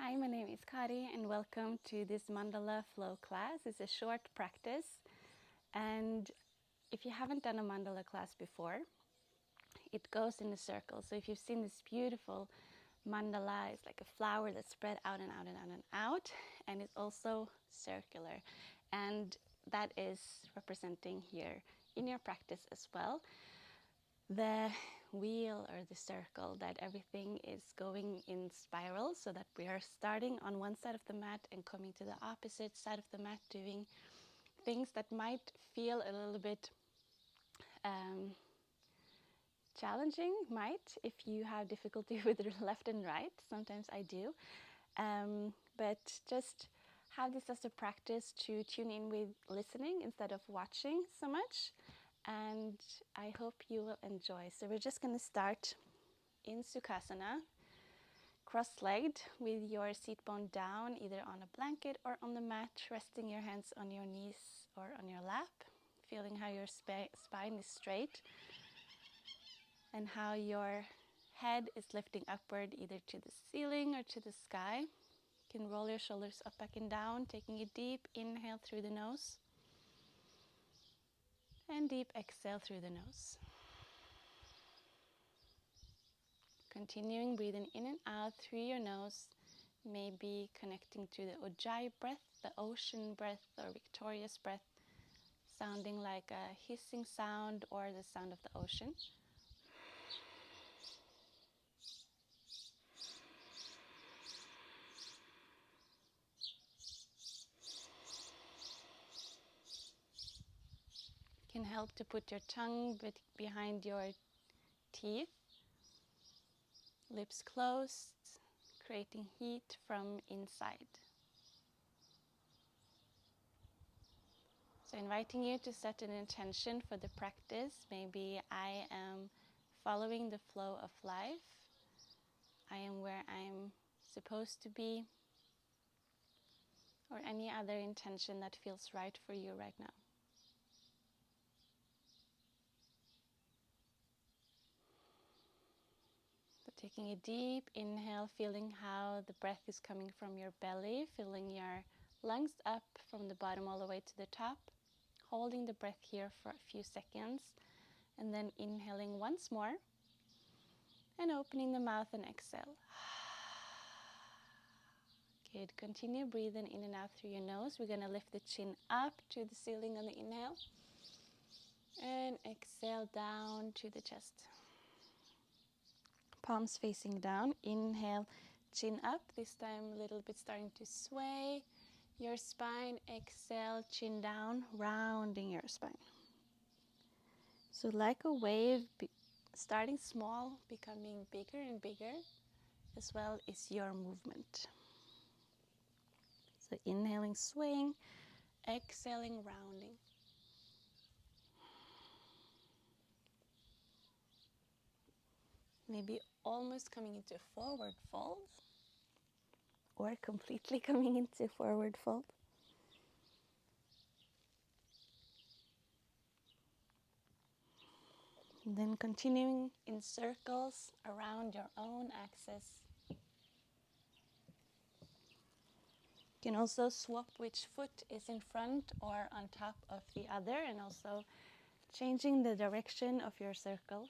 Hi, my name is Kari and welcome to this Mandala flow class. It's a short practice, and if you haven't done a Mandala class before, it goes in a circle. So if you've seen this beautiful mandala, it's like a flower that's spread out and out and out and out, and it's also circular, and that is representing here in your practice as well the wheel or the circle, that everything is going in spiral, so that we are starting on one side of the mat and coming to the opposite side of the mat, doing things that might feel a little bit challenging, if you have difficulty with left and right. Sometimes I do, but just have this as a practice to tune in with listening instead of watching so much, and I hope you will enjoy. So we're just going to start in Sukhasana, cross-legged with your seat bone down, either on a blanket or on the mat, resting your hands on your knees or on your lap, feeling how your spine is straight and how your head is lifting upward, either to the ceiling or to the sky. You can roll your shoulders up, back, and down, taking a deep inhale through the nose and deep exhale through the nose. Continuing breathing in and out through your nose, maybe connecting to the Ujjayi breath, the ocean breath or victorious breath, sounding like a hissing sound or the sound of the ocean. Can help to put your tongue behind your teeth, lips closed, creating heat from inside. So inviting you to set an intention for the practice. Maybe I am following the flow of life. I am where I'm supposed to be, or any other intention that feels right for you right now. So taking a deep inhale, feeling how the breath is coming from your belly, filling your lungs up from the bottom all the way to the top, holding the breath here for a few seconds, and then inhaling once more, and opening the mouth and exhale. Good. Continue breathing in and out through your nose. We're going to lift the chin up to the ceiling on the inhale, and exhale down to the chest. Palms facing down. Inhale, chin up. This time a little bit starting to sway your spine. Exhale, chin down, rounding your spine. So like a wave, starting small, becoming bigger and bigger, as well is your movement. So inhaling, swaying, exhaling, rounding. Maybe almost coming into forward fold, or completely coming into forward fold. And then continuing in circles around your own axis. You can also swap which foot is in front or on top of the other, and also changing the direction of your circles.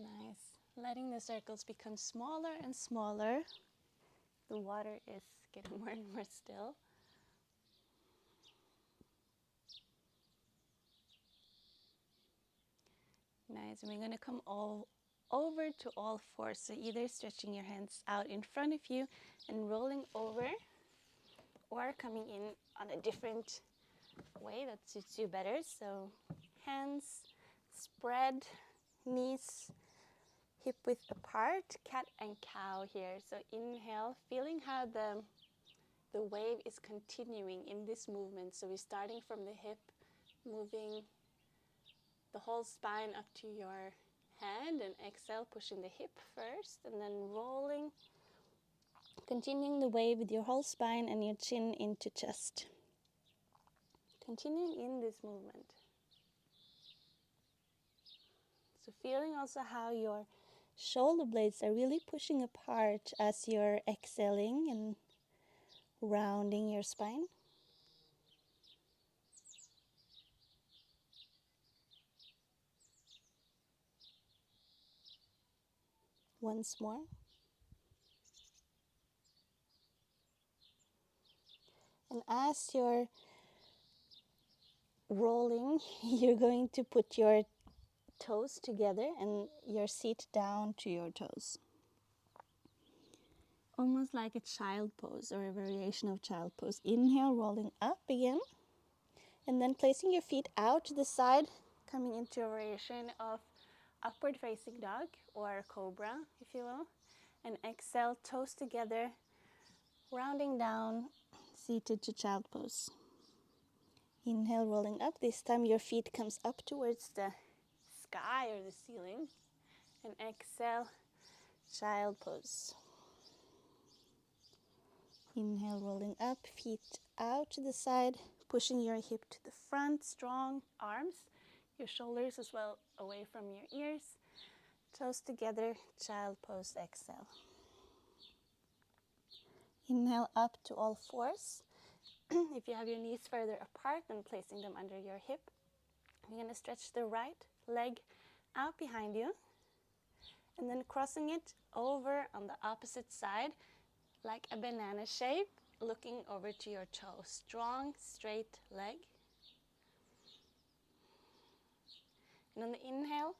Nice. Letting the circles become smaller and smaller. The water is getting more and more still. Nice. And we're going to come all over to all fours. So either stretching your hands out in front of you and rolling over, or coming in on a different way that suits you better. So hands spread, knees hip width apart, cat and cow here. So inhale, feeling how the wave is continuing in this movement. So we're starting from the hip, moving the whole spine up to your head, and exhale, pushing the hip first, and then rolling, continuing the wave with your whole spine and your chin into chest. Continuing in this movement. So feeling also how your shoulder blades are really pushing apart as you're exhaling and rounding your spine. Once more. And as you're rolling, you're going to put your toes together and your seat down to your toes. Almost like a child pose or a variation of child pose. Inhale, rolling up again. And then placing your feet out to the side, coming into a variation of upward facing dog or cobra, if you will. And exhale, toes together, rounding down, seated to child pose. Inhale, rolling up. This time your feet comes up towards the sky or the ceiling. And exhale, child pose. Inhale, rolling up, feet out to the side, pushing your hip to the front, strong arms, your shoulders as well away from your ears. Toes together, child pose, exhale. Inhale up to all fours. If you have your knees further apart, then placing them under your hip. You're going to stretch the right leg out behind you and then crossing it over on the opposite side like a banana shape, looking over to your toe. Strong, straight leg. And on the inhale,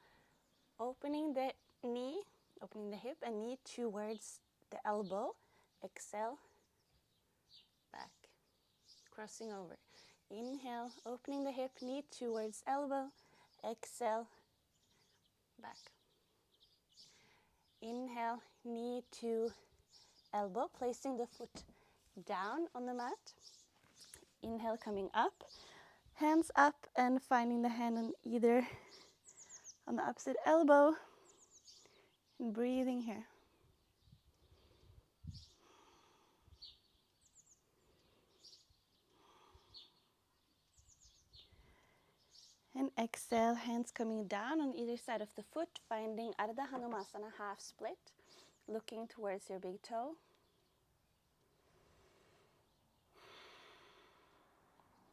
opening the knee, opening the hip and knee towards the elbow. Exhale, back, crossing over. Inhale, opening the hip, knee towards elbow. Exhale, back. Inhale, knee to elbow, placing the foot down on the mat. Inhale, coming up, hands up and finding the hand on either on the opposite elbow and breathing here. And exhale, hands coming down on either side of the foot, finding Ardha Hanumasana, half split, looking towards your big toe.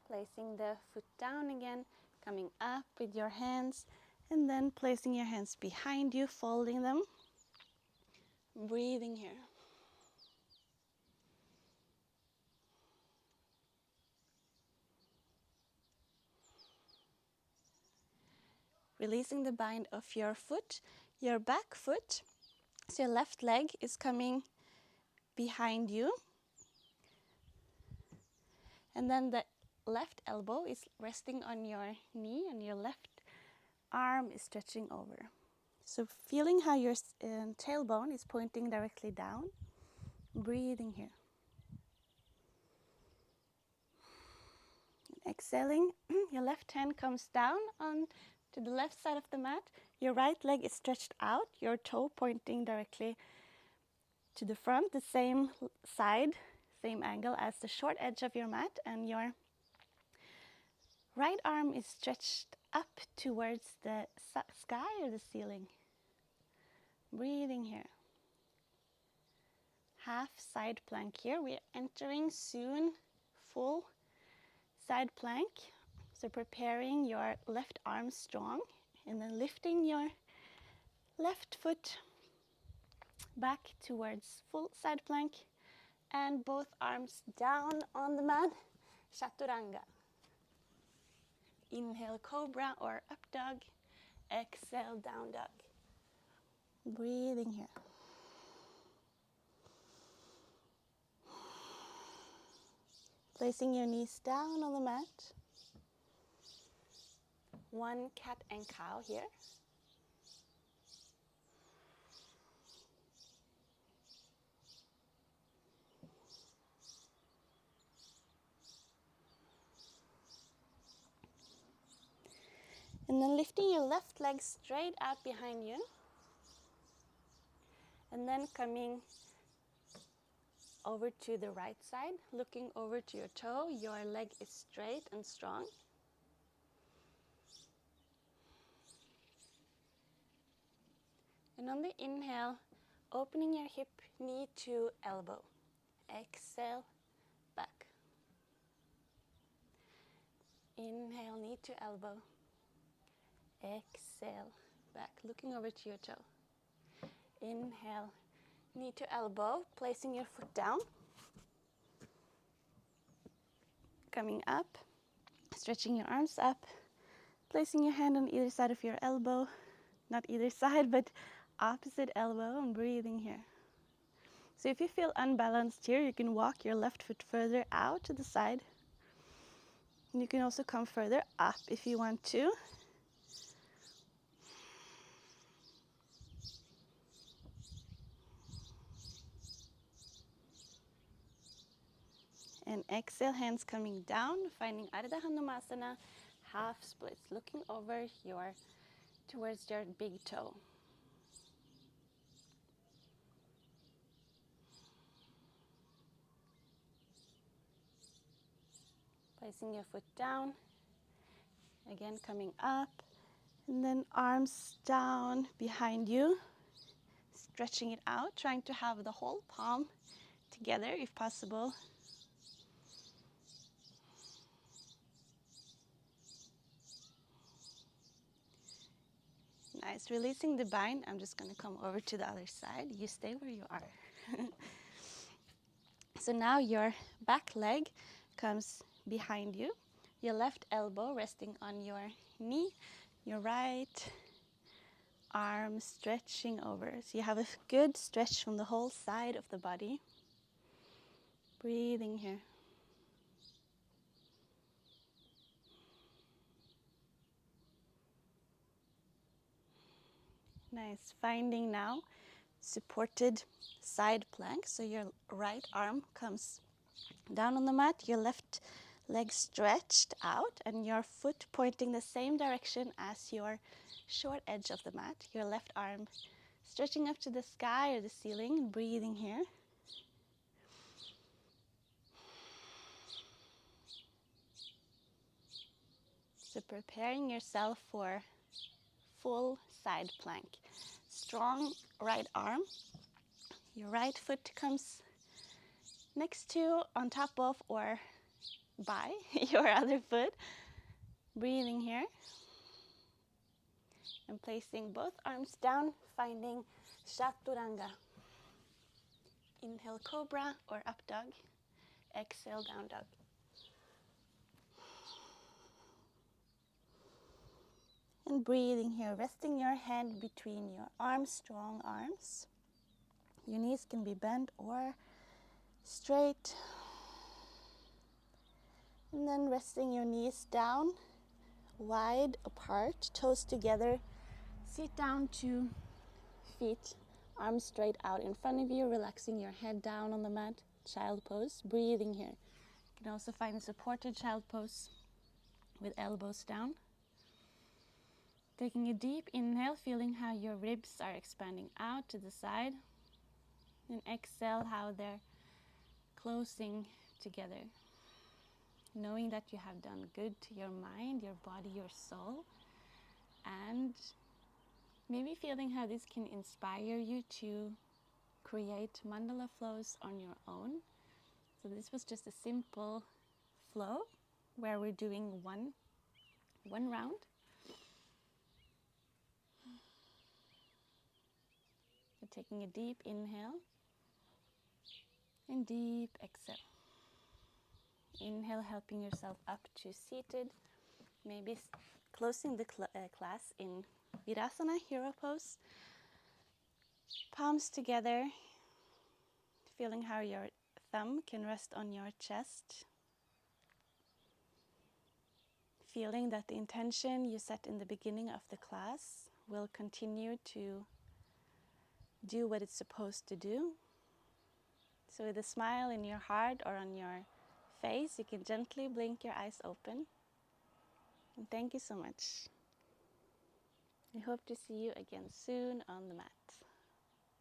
Placing the foot down again, coming up with your hands, and then placing your hands behind you, folding them. Breathing here. Releasing the bind of your foot, your back foot. So your left leg is coming behind you. And then the left elbow is resting on your knee and your left arm is stretching over. So feeling how your tailbone is pointing directly down. Breathing here. Exhaling, your left hand comes down on to the left side of the mat. Your right leg is stretched out, your toe pointing directly to the front, the same side, same angle as the short edge of your mat, and your right arm is stretched up towards the sky or the ceiling. Breathing here. Half side plank here. We're entering soon full side plank. So preparing your left arm strong and then lifting your left foot back towards full side plank and both arms down on the mat. Chaturanga. Inhale, cobra or up dog. Exhale, down dog. Breathing here. Placing your knees down on the mat. One cat and cow here. And then lifting your left leg straight out behind you. And then coming over to the right side, looking over to your toe. Your leg is straight and strong. And on the inhale, opening your hip, knee to elbow. Exhale, back. Inhale, knee to elbow. Exhale, back, looking over to your toe. Inhale, knee to elbow, placing your foot down. Coming up, stretching your arms up, placing your hand on either side of your elbow. Not either side, but opposite elbow, and breathing here. So if you feel unbalanced here, you can walk your left foot further out to the side. And you can also come further up if you want to. And exhale, hands coming down, finding Ardha Hanumasana, half splits, looking over towards your big toe. Placing your foot down, again coming up, and then arms down behind you, stretching it out, trying to have the whole palm together if possible. Nice, releasing the bind. I'm just going to come over to the other side. You stay where you are. So now your back leg comes behind you. Your left elbow resting on your knee. Your right arm stretching over. So you have a good stretch from the whole side of the body. Breathing here. Nice. Finding now supported side plank. So your right arm comes down on the mat, your left leg stretched out, and your foot pointing the same direction as your short edge of the mat. Your left arm stretching up to the sky or the ceiling, breathing here. So preparing yourself for full side plank. Strong right arm. Your right foot comes next to, on top of, or by your other foot. Breathing here. And placing both arms down, finding Chaturanga. Inhale, cobra or up dog. Exhale, down dog. And breathing here, resting your head between your arms, strong arms. Your knees can be bent or straight. And then resting your knees down, wide apart, toes together. Sit down to feet, arms straight out in front of you, relaxing your head down on the mat, child pose, breathing here. You can also find a supported child pose with elbows down. Taking a deep inhale, feeling how your ribs are expanding out to the side. And exhale, how they're closing together. Knowing that you have done good to your mind, your body, your soul. And maybe feeling how this can inspire you to create mandala flows on your own. So this was just a simple flow where we're doing one round. So taking a deep inhale and deep exhale. Inhale, helping yourself up to seated. Maybe closing the class in Virasana, hero pose. Palms together, feeling how your thumb can rest on your chest. Feeling that the intention you set in the beginning of the class will continue to do what it's supposed to do. So with a smile in your heart or on your face, you can gently blink your eyes open. And thank you so much. I hope to see you again soon on the mat.